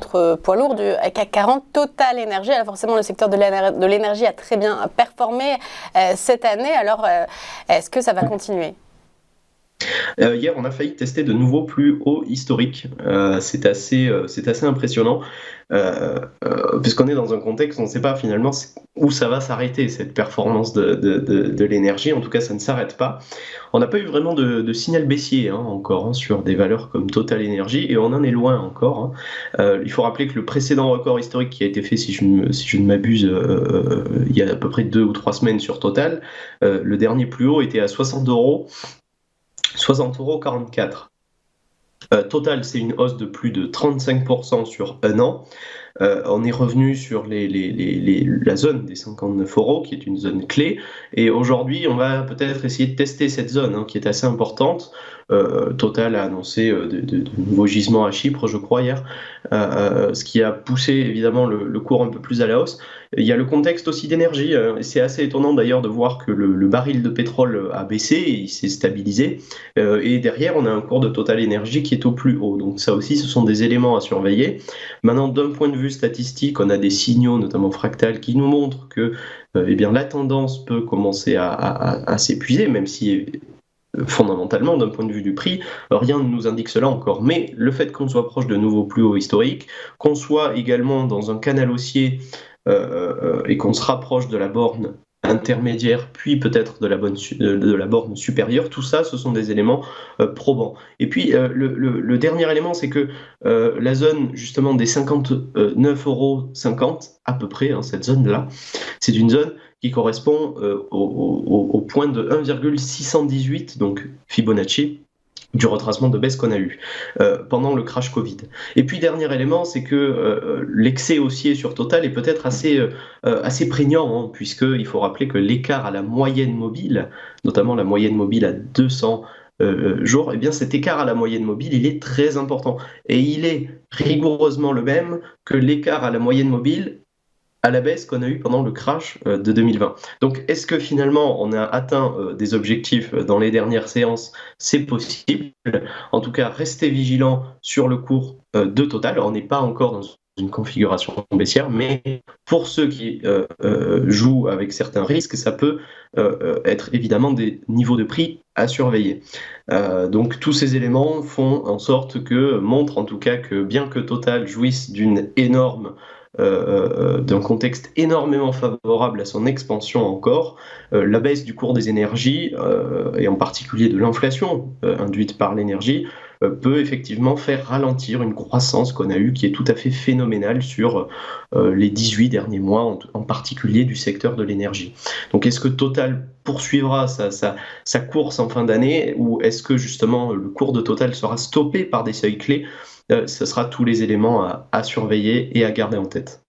autres poids lourds du CAC 40, Total Energy. Alors forcément, le secteur de l'énergie a très bien performé cette année. Alors, est-ce que ça va continuer ? Hier, on a failli tester de nouveaux plus hauts historiques. C'est assez impressionnant, puisqu'on est dans un contexte où on ne sait pas finalement où ça va s'arrêter, cette performance de l'énergie. En tout cas, ça ne s'arrête pas. On n'a pas eu vraiment de signal baissier encore sur des valeurs comme Total Energy, et on en est loin encore. Il faut rappeler que le précédent record historique qui a été fait, si je ne m'abuse, il y a à peu près 2 ou 3 semaines sur Total, le dernier plus haut était à 60,44 €. Total, c'est une hausse de plus de 35% sur un an. On est revenu sur la zone des 59 €, qui est une zone clé. Et aujourd'hui, on va peut-être essayer de tester cette zone, qui est assez importante. Total a annoncé de nouveaux gisements à Chypre, je crois, hier, ce qui a poussé évidemment le cours un peu plus à la hausse. Il y a le contexte aussi d'énergie. C'est assez étonnant d'ailleurs de voir que le baril de pétrole a baissé et il s'est stabilisé. Et derrière, on a un cours de Total Energy qui est au plus haut. Donc ça aussi, ce sont des éléments à surveiller. Maintenant, d'un point de vue statistique, on a des signaux, notamment Fractal, qui nous montrent que la tendance peut commencer à s'épuiser, même si fondamentalement, d'un point de vue du prix, rien ne nous indique cela encore. Mais le fait qu'on soit proche de nouveaux plus hauts historiques, qu'on soit également dans un canal haussier et qu'on se rapproche de la borne intermédiaire, puis peut-être de la borne supérieure, tout ça, ce sont des éléments probants. Et puis, le dernier élément, c'est que la zone, justement, des 59,50 € à peu près, cette zone-là, c'est une zone qui correspond au point de 1,618, donc Fibonacci, du retracement de baisse qu'on a eu pendant le crash Covid. Et puis, dernier élément, c'est que l'excès haussier sur Total est peut-être assez prégnant, puisqu'il faut rappeler que l'écart à la moyenne mobile, notamment la moyenne mobile à 200 jours, cet écart à la moyenne mobile, il est très important. Et il est rigoureusement le même que l'écart à la moyenne mobile à la baisse qu'on a eu pendant le crash de 2020. Donc, est-ce que finalement, on a atteint des objectifs dans les dernières séances ? C'est possible. En tout cas, restez vigilants sur le cours de Total. On n'est pas encore dans une configuration baissière, mais pour ceux qui jouent avec certains risques, ça peut être évidemment des niveaux de prix à surveiller. Donc, tous ces éléments font en sorte montrent en tout cas que bien que Total jouisse d'un contexte énormément favorable à son expansion encore, la baisse du cours des énergies, et en particulier de l'inflation induite par l'énergie, peut effectivement faire ralentir une croissance qu'on a eue qui est tout à fait phénoménale sur les 18 derniers mois, en particulier du secteur de l'énergie. Donc est-ce que Total poursuivra sa course en fin d'année, ou est-ce que justement le cours de Total sera stoppé par des seuils clés ? Ce sera tous les éléments à surveiller et à garder en tête.